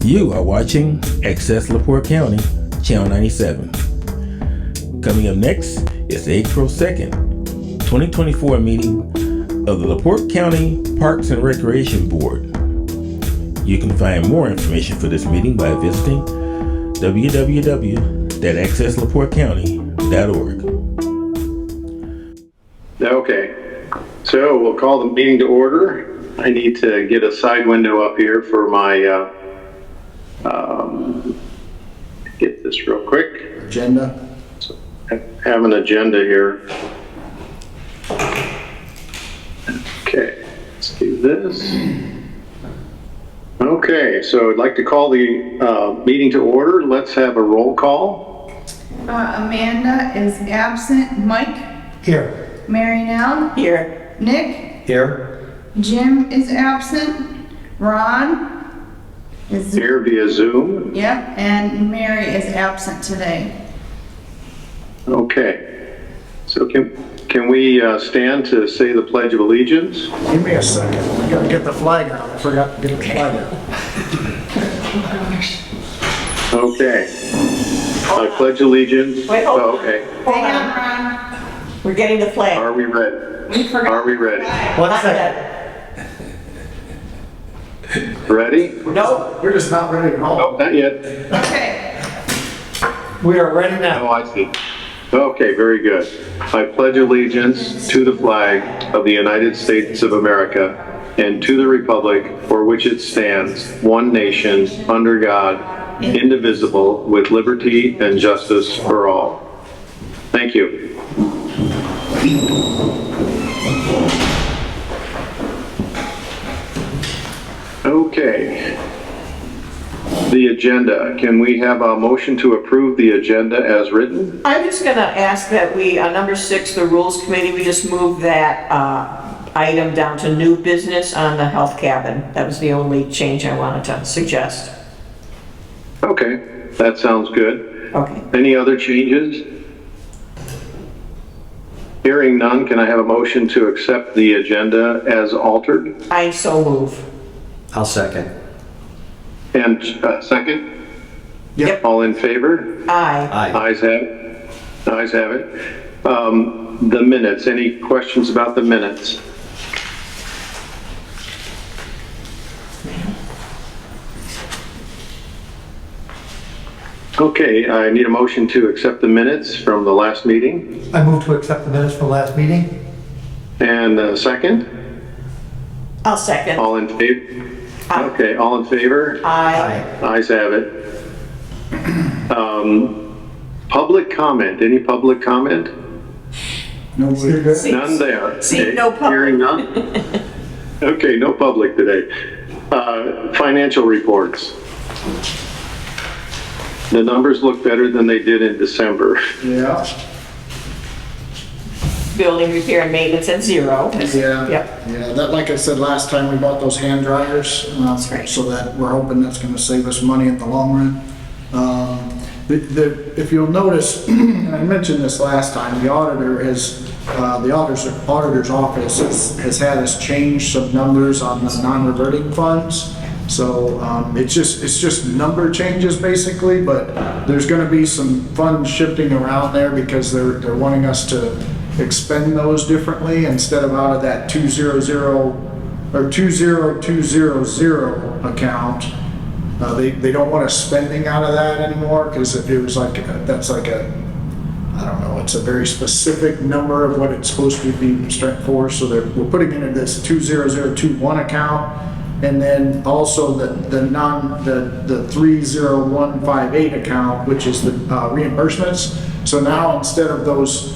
You are watching Access LaPorte County, Channel 97. Coming up next is the April 2nd, 2024 meeting of the LaPorte County Parks and Recreation Board. You can find more information for this meeting by visiting www.accesslaportecounty.org. Okay, so we'll call the meeting to order. I need to get a side window up here for my, get this real quick. Agenda. So, have an agenda here. Okay, let's do this. Okay, so I'd like to call the meeting to order. Let's have a roll call. Amanda is absent. Mike? Here. Mary Nell? Here. Nick? Here. Jim is absent. Ron? Is Here via Zoom. Yep, and Mary is absent today. Okay, so can we stand to say the Pledge of Allegiance? Give me a second. I gotta get the flag out. I forgot to get the flag out. Okay. I pledge allegiance. Wait, hold on. Okay. Hold Hang on. on, Ron. We're getting the flag. Are we ready? We forgot. Are we ready? One Not second. yet. Ready? Nope. We're just not ready to Oh, roll. not yet. Okay. We are ready now. Oh, I see. Okay, very good. I pledge allegiance to the flag of the United States of America and to the republic for which it stands, one nation, under God, indivisible, with liberty and justice for all. Thank you. Okay. The agenda. Can we have a motion to approve the agenda as written? I'm just gonna ask that we, number 6, the Rules Committee, we just move that item down to new business on the health cabin. That was the only change I wanted to suggest. Okay, that sounds good. Okay. Any other changes? Hearing none, can I have a motion to accept the agenda as altered? I so move. I'll second. And second? Yep. All in favor? Aye. Aye. Ayes have it. Ayes have it. The minutes, any questions about the minutes? Okay, I need a motion to accept the minutes from the last meeting. I move to accept the minutes from last meeting. And second? I'll second. All in favor? Aye. Okay, all in favor? Aye. Ayes have it. Public comment, any public comment? No. None there. See, Okay, no public. Hearing none? Okay, no public today. Financial reports. The numbers look better than they did in December. Yeah. Building repair and maintenance at 0. Yeah. Yep. Yeah, that, like I said last time, we bought those hand dryers. That's right. So that we're hoping that's gonna save us money in the long run. If you'll notice, and I mentioned this last time, the auditor has, the auditor's office has had us change some numbers on the non-reverting funds. So it's just number changes basically, but there's gonna be some funds shifting around there because they're wanting us to expend those differently instead of out of that 200 or 20200 account. They don't want us spending out of that anymore because it was like, that's like a, I don't know, it's a very specific number of what it's supposed to be spent for. So we're putting it in this 20021 account. And then also the 30158 account, which is the reimbursements. So now instead of those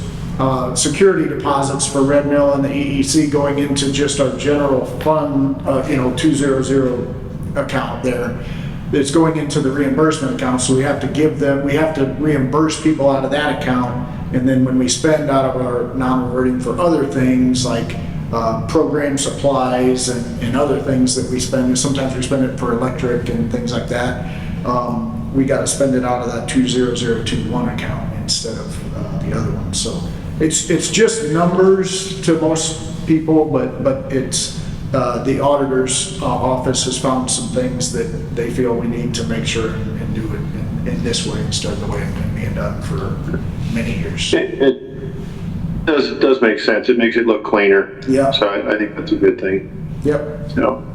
security deposits for Red Mill and the EEC going into just our general fund, 200 account there, it's going into the reimbursement account. So we have to reimburse people out of that account. And then when we spend out of our non-reverting for other things like program supplies and other things that we spend, sometimes we spend it for electric and things like that, we got to spend it out of that 20021 account instead of the other one. So it's just numbers to most people, but it's the auditor's office has found some things that they feel we need to make sure and do it in this way instead of the way it's been being done for many years. It does make sense. It makes it look cleaner. Yeah. So I think that's a good thing. Yep. So,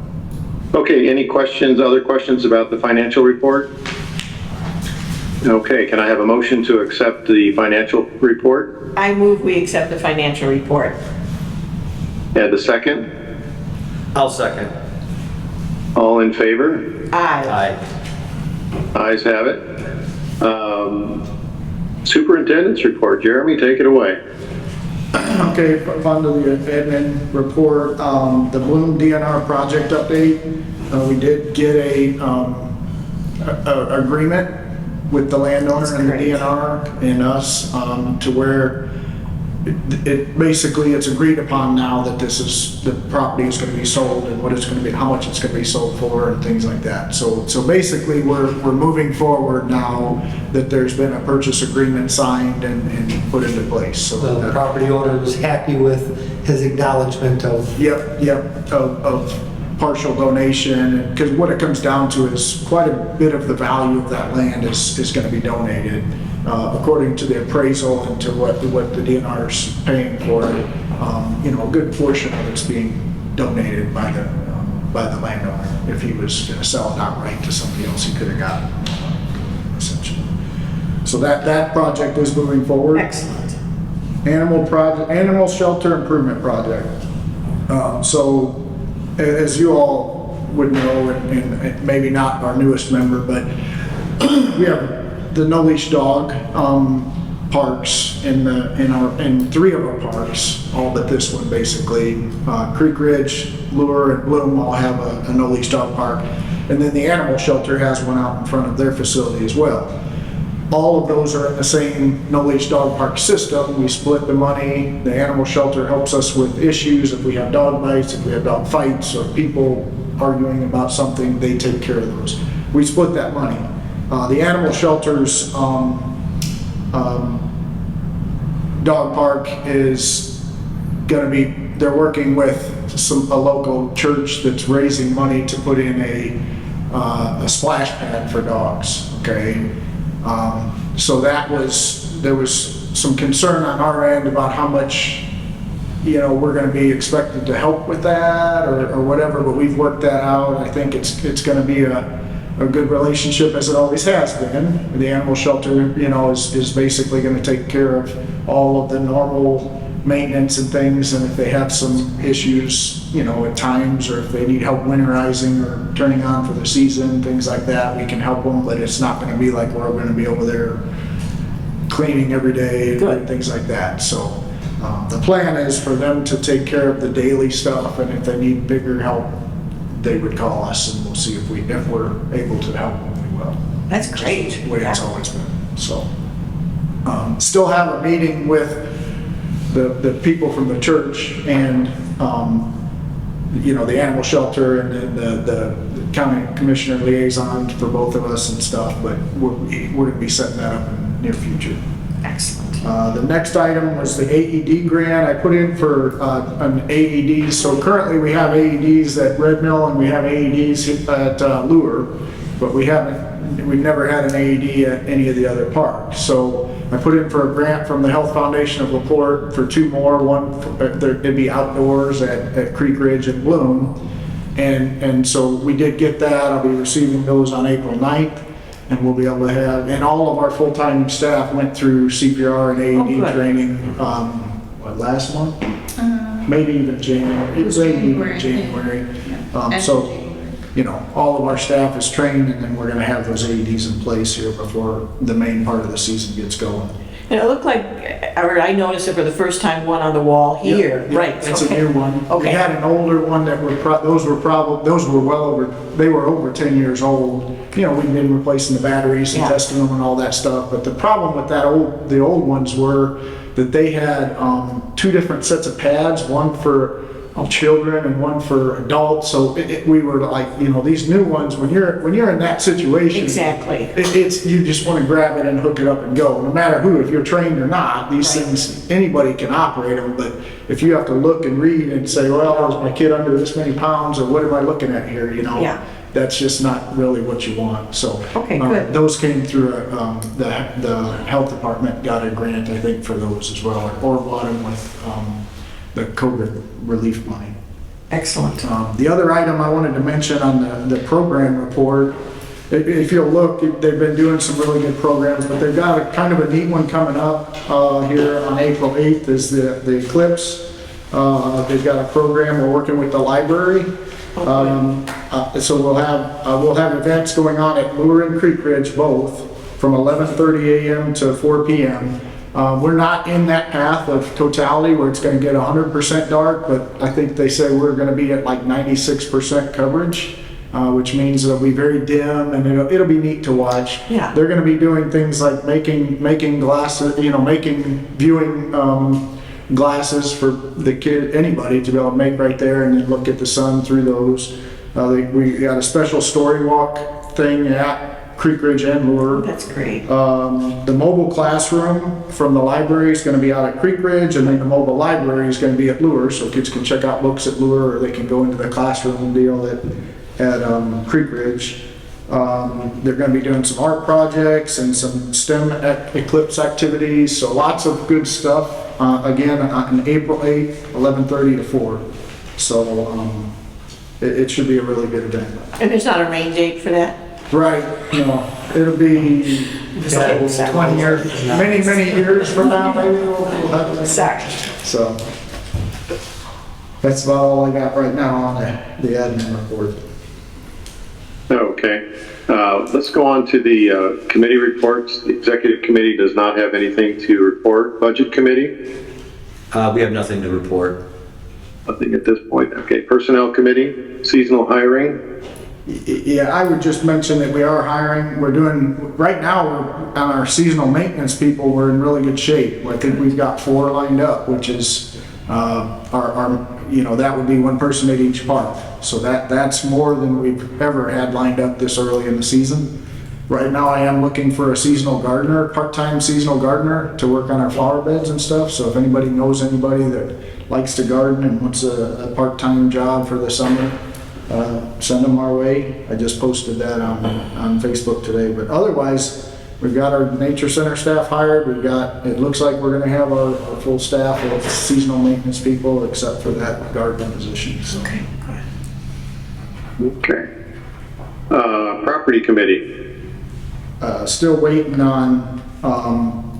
okay, any questions, other questions about the financial report? Okay, can I have a motion to accept the financial report? I move we accept the financial report. And a second? I'll second. All in favor? Aye. Aye. Ayes have it. Superintendent's report. Jeremy, take it away. Okay, under the admin report, the Bloom DNR project update, we did get a agreement with the landowner and the That's great. DNR and us to where it basically it's agreed upon now that the property is going to be sold and what it's going to be, how much it's going to be sold for and things like that. So basically we're moving forward now that there's been a purchase agreement signed and put into place. So The property owner was happy with his acknowledgement of, of partial donation, because what it comes down to is quite a bit of the value of that land is going to be donated according to the appraisal and to what the DNR is paying for it. A good portion of it's being donated by the landowner. If he was going to sell it outright to somebody else, he could have gotten essentially. So that project is moving forward. Excellent. Animal shelter improvement project. So as you all would know, and maybe not our newest member, but we have the no leash dog parks in three of our parks, all but this one basically. Creek Ridge, Lure, and Bloom all have a no leash dog park, and then the animal shelter has one out in front of their facility as well. All of those are in the same no-leash dog park system. We split the money. The animal shelter helps us with issues. If we have dog bites, if we have dog fights, or people arguing about something, they take care of those. We split that money. The animal shelter's dog park is going to be, they're working with a local church that's raising money to put in a splash pad for dogs, okay? So there was some concern on our end about how much, we're going to be expected to help with that or whatever, but we've worked that out. I think it's going to be a good relationship as it always has been. The animal shelter, is basically going to take care of all of the normal maintenance and things, and if they have some issues, at times, or if they need help winterizing or turning on for the season, things like that, we can help them, but it's not going to be like we're going to be over there cleaning every day and things like that. So the plan is for them to take care of the daily stuff, and if they need bigger help, they would call us, and we'll see if we're able to help them, we will. That's great. Just the way it's always been. So still have a meeting with the people from the church and the animal shelter and then the county commissioner liaison for both of us and stuff, but we're going to be setting that up in the near future. Excellent. The next item was the AED grant. I put in for an AED. So currently we have AEDs at Red Mill and we have AEDs at Lure, but we've never had an AED at any of the other parks. So I put in for a grant from the Health Foundation of LaPorte for two more. One, it'd be outdoors at Creek Ridge and Bloom. And so we did get that. I'll be receiving those on April 9th. And we'll be able to have, and all of our full-time staff went through CPR and AED training, last month? Maybe even January. It was January. January. So, all of our staff is trained, and then we're gonna have those AEDs in place here before the main part of the season gets going. And it looked like, or I noticed it for the first time, one on the wall here, Yeah, right? It's okay. a new one. We Okay. had an older one that those were well over, they were over 10 years old. We've been replacing the batteries and Yeah. testing them and all that stuff. But the problem with the old ones were that they had two different sets of pads, one for children and one for adults. So we were like, these new ones, when you're in that situation. Exactly. It's, you just want to grab it and hook it up and go. No matter who, if you're trained or not, these things, anybody can operate them. But if you have to look and read and say, well, is my kid under this many pounds, or what am I looking at here, Yeah. that's just not really what you want. So Okay, good. those came through the health department got a grant, I think, for those as well, or bought them with the COVID relief money. Excellent. The other item I wanted to mention on the program report, if you'll look, they've been doing some really good programs, but they've got a kind of a neat one coming up here on April 8th is the Eclipse. They've got a program, we're working with the library. So we'll have events going on at Lure and Creek Ridge both from 11:30 a.m. to 4 p.m. We're not in that path of totality where it's going to get 100% dark, but I think they say we're going to be at like 96% coverage, which means it'll be very dim and it'll be neat to watch. Yeah. They're going to be doing things like making glasses, making viewing glasses for the kid, anybody to be able to make right there and then look at the sun through those. We got a special story walk thing at Creek Ridge and Lure. That's great. The mobile classroom from the library is going to be out at Creek Ridge, and then the mobile library is going to be at Lure, so kids can check out books at Lure, or they can go into the classroom deal at Creek Ridge. They're going to be doing some art projects and some STEM Eclipse activities, so lots of good stuff. Again, on April 8th, 11:30 to 4. So it should be a really good event. And there's not a rain date for that? Right, it'll be 20 years, many years from now, maybe we'll have that. Sorry. So that's about all I got right now on the admin report. Okay. Let's go on to the committee reports. The executive committee does not have anything to report. Budget committee? We have nothing to report. Nothing at this point. Okay. Personnel committee, seasonal hiring. Yeah, I would just mention that we are hiring. We're doing, right now, on our seasonal maintenance people, we're in really good shape. I think we've got 4 lined up, which is that would be 1 person at each park. So that's more than we've ever had lined up this early in the season. Right now, I am looking for a seasonal gardener, part-time seasonal gardener to work on our flower beds and stuff. So if anybody knows anybody that likes to garden and wants a part-time job for the summer, send them our way. I just posted that on Facebook today. But otherwise, we've got our nature center staff hired. It looks like we're going to have our full staff of seasonal maintenance people, except for that gardening position. So. Okay, good. Okay. Property committee. Still waiting on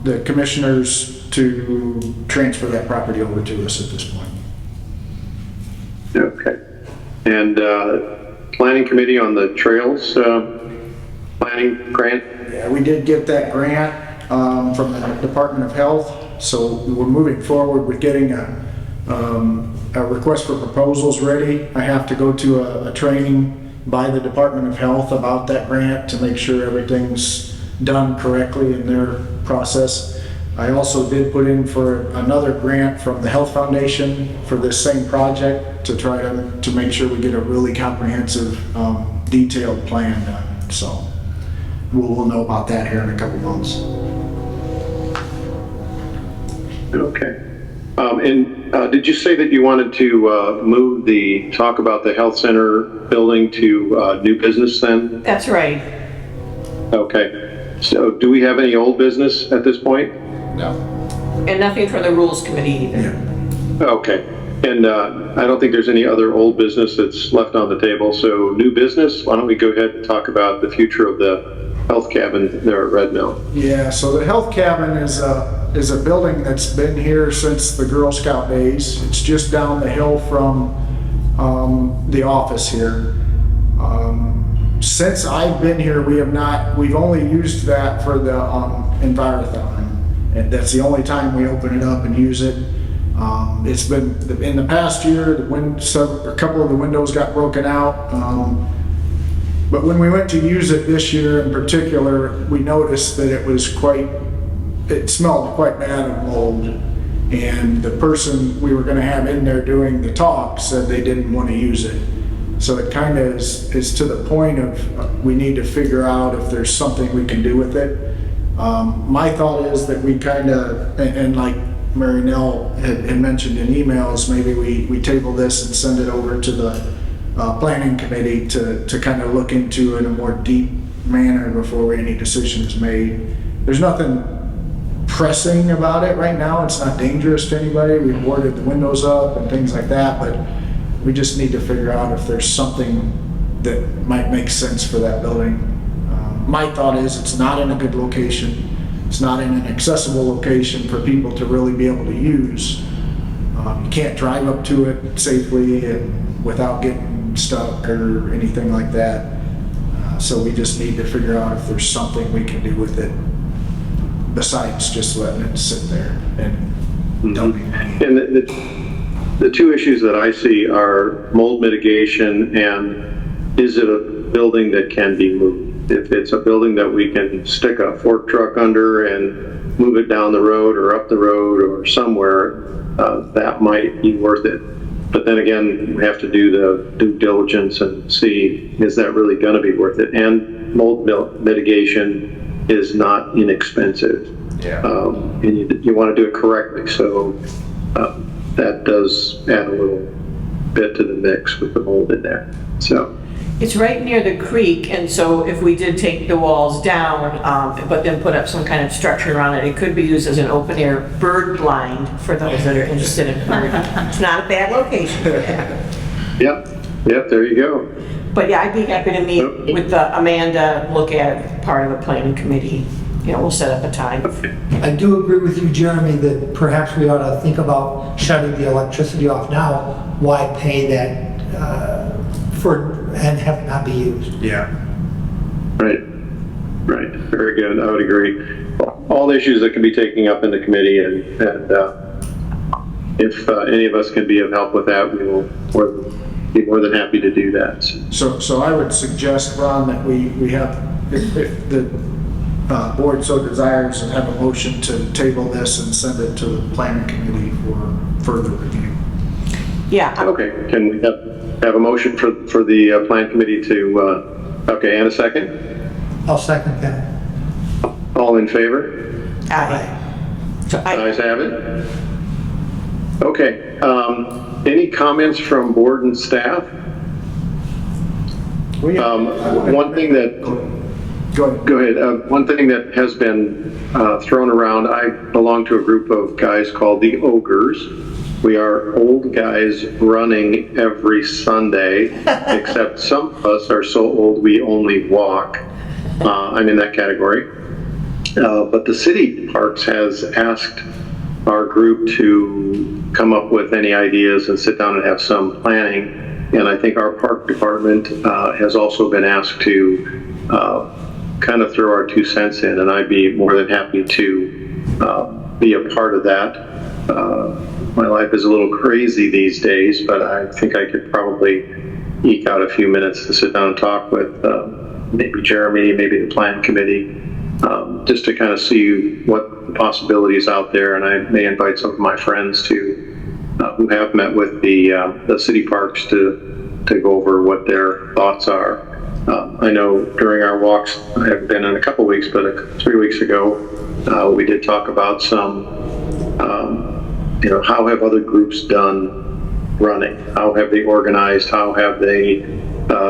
the commissioners to transfer that property over to us at this point. Okay. And planning committee on the trails planning grant. Yeah, we did get that grant from the Department of Health, so we're moving forward with getting a request for proposals ready. I have to go to a training by the Department of Health about that grant to make sure everything's done correctly in their process. I also did put in for another grant from the Health Foundation for this same project to try to make sure we get a really comprehensive, detailed plan done. So we'll know about that here in a couple months. Okay. Did you say that you wanted to move talk about the health center building to new business then? That's right. Okay. So do we have any old business at this point? No. And nothing for the rules committee either. Okay. And I don't think there's any other old business that's left on the table. So new business, why don't we go ahead and talk about the future of the health cabin there at Red Mill? Yeah, so the health cabin is a building that's been here since the Girl Scout days. It's just down the hill from the office here. Since I've been here, we've only used that for the Envirothon. And that's the only time we open it up and use it. It's been, in the past year, a couple of the windows got broken out. But when we went to use it this year in particular, we noticed that it smelled quite bad of mold. And the person we were gonna have in there doing the talk said they didn't want to use it. So it kind of is to the point of, we need to figure out if there's something we can do with it. My thought is that we kind of, and like Mary Nell had mentioned in emails, maybe we table this and send it over to the planning committee to kind of look into in a more deep manner before any decision is made. There's nothing pressing about it right now. It's not dangerous to anybody. We boarded the windows up and things like that, but we just need to figure out if there's something that might make sense for that building. My thought is it's not in a good location. It's not in an accessible location for people to really be able to use. You can't drive up to it safely and without getting stuck or anything like that. So we just need to figure out if there's something we can do with it besides just letting it sit there and dumping it. And the two issues that I see are mold mitigation and is it a building that can be moved? If it's a building that we can stick a fork truck under and move it down the road or up the road or somewhere, that might be worth it. But then again, we have to do the due diligence and see, is that really going to be worth it? And mold mitigation is not inexpensive. Yeah. And you want to do it correctly. So that does add a little bit to the mix with the mold in there. So It's right near the creek, and so if we did take the walls down, but then put up some kind of structure around it, it could be used as an open-air bird blind for those that are interested in bird. It's not a bad location for that. Yep, there you go. But yeah, I'd be happy to meet with Amanda, look at it, part of the planning committee. You know, we'll set up a time. I do agree with you, Jeremy, that perhaps we ought to think about shutting the electricity off now. Why pay that and have it not be used? Yeah. Right, very good, I would agree. All the issues that can be taken up in the committee, and if any of us can be of help with that, we will be more than happy to do that. So I would suggest, Ron, that we have, if the board so desires, have a motion to table this and send it to the planning committee for further review. Yeah. Okay, can we have a motion for the plan committee to, okay, and a second? I'll second that. All in favor? Aye. So Ayes have it. Okay, any comments from board and staff? One thing that, go ahead. One thing that has been thrown around, I belong to a group of guys called the Ogres. We are old guys running every Sunday, except some of us are so old we only walk. I'm in that category. But the city parks has asked our group to come up with any ideas and sit down and have some planning. And I think our park department has also been asked to kind of throw our 2 cents in, and I'd be more than happy to be a part of that. My life is a little crazy these days, but I think I could probably eke out a few minutes to sit down and talk with maybe Jeremy, maybe the plan committee, just to kind of see what the possibilities out there. And I may invite some of my friends to who have met with the city parks to go over what their thoughts are. I know during our walks, I haven't been in a couple weeks, but 3 weeks ago, we did talk about some, how have other groups done running? How have they organized? How have they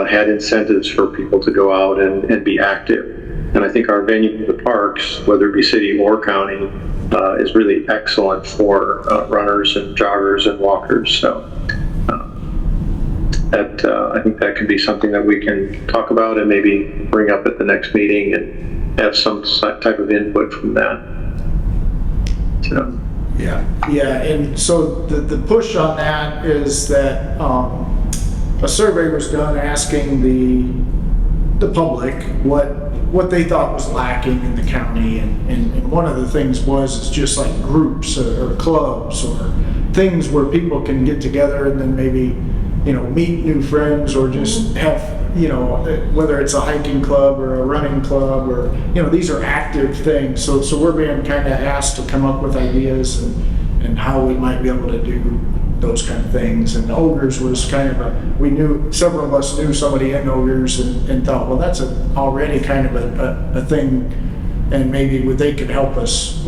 had incentives for people to go out and be active? And I think our venue, the parks, whether it be city or county, is really excellent for runners and joggers and walkers. So I think that could be something that we can talk about and maybe bring up at the next meeting and have some type of input from that. So. Yeah, and so the push on that is that a survey was done asking the public what they thought was lacking in the county, and one of the things was just like groups or clubs or things where people can get together and then maybe meet new friends or just have whether it's a hiking club or a running club or these are active things. So we're being kind of asked to come up with ideas and how we might be able to do those kind of things. And Ogres was kind of several of us knew somebody in Ogres and thought, well, that's already kind of a thing, and maybe they could help us,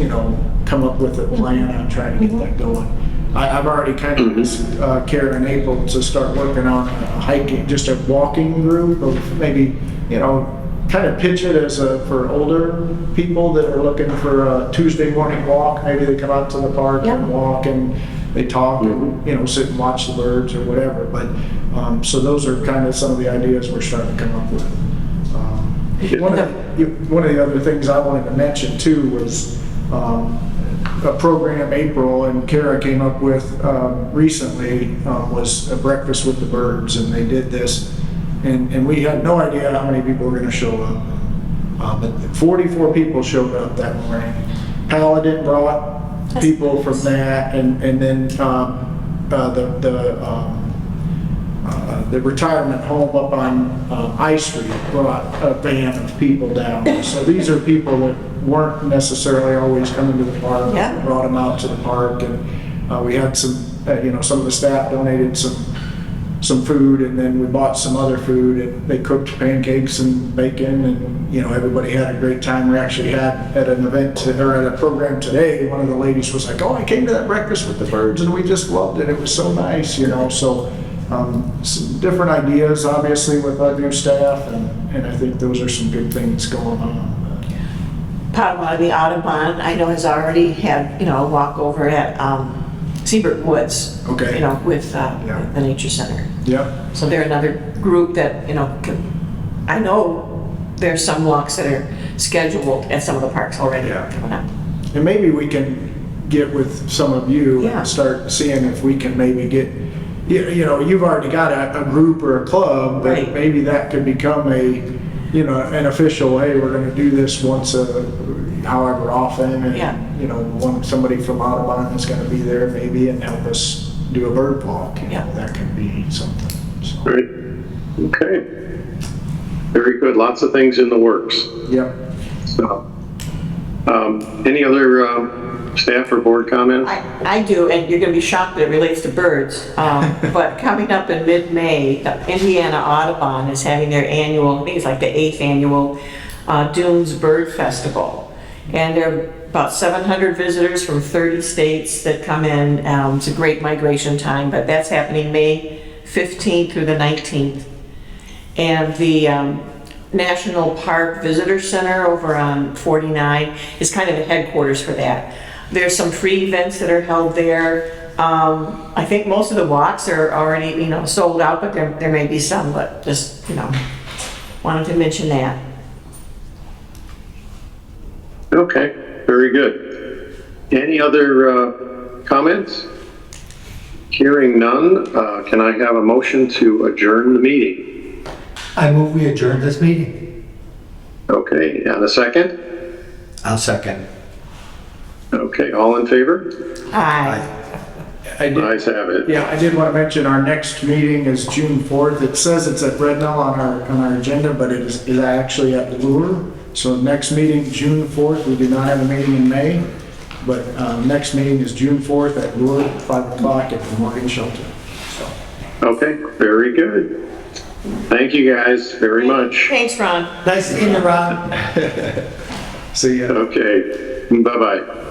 come up with a plan on trying to get that going. I've already kind of Karen and April to start working on a hiking, just a walking group of maybe, kind of pitch it as for older people that are looking for a Tuesday morning walk. Maybe they come out to the park and walk and they talk and, sit and watch the birds or whatever. But, so those are kind of some of the ideas we're starting to come up with. One of the other things I wanted to mention too was, a program April and Kara came up with recently was a breakfast with the birds, and they did this, and we had no idea how many people were going to show up, but 44 people showed up that morning. Paladin brought people from that, and then the retirement home up on I Street brought a van of people down. So these are people that weren't necessarily always coming to the park. Yeah. We brought them out to the park, and we had some, some of the staff donated some food, and then we bought some other food, and they cooked pancakes and bacon, and everybody had a great time. We actually had at an event or at a program today, one of the ladies was like, "Oh, I came to that breakfast with the birds, and we just loved it. It was so nice," So. Some different ideas, obviously, with our new staff, and I think those are some good things going on. Potawatomi Audubon, I know, has already had, a walk over at Seabrook Woods. Okay. With the Nature Center. Yep. So they're another group that, I know there's some walks that are scheduled at some of the parks already coming up. And maybe we can get with some of you Yeah. and start seeing if we can maybe get, you've already got a group or a club, but Right. maybe that could become an official, hey, we're going to do this once however often, and somebody from Audubon is going to be there maybe and help us do a bird walk. That could be something. So. Great. Okay. Very good. Lots of things in the works. Yep. So, any other staff or board comments? I do, and you're going to be shocked that it relates to birds. But coming up in mid-May, the Indiana Audubon is having their annual, I think it's like the 8th annual Dunes Bird Festival. And there are about 700 visitors from 30 states that come in. It's a great migration time, but that's happening May 15th through the 19th. And the National Park Visitor Center over on 49 is kind of the headquarters for that. There's some free events that are held there. I think most of the walks are already, sold out, but there may be some, but just, wanted to mention that. Okay, very good. Any other comments? Hearing none, can I have a motion to adjourn the meeting? I move we adjourn this meeting. Okay, and a second? I'll second. Okay, all in favor? Aye. I did. Ayes have it. Yeah, I did want to mention our next meeting is June 4th. It says it's at Red Mill on our agenda, but it is actually at Lure. So next meeting, June 4th. We do not have a meeting in May, but next meeting is June 4th at Lure, 5 o'clock at the Morgan Shelter. So. Okay, very good. Thank you guys very much. Thanks, Ron. Nice to see you, Ron. See ya. Okay, bye-bye.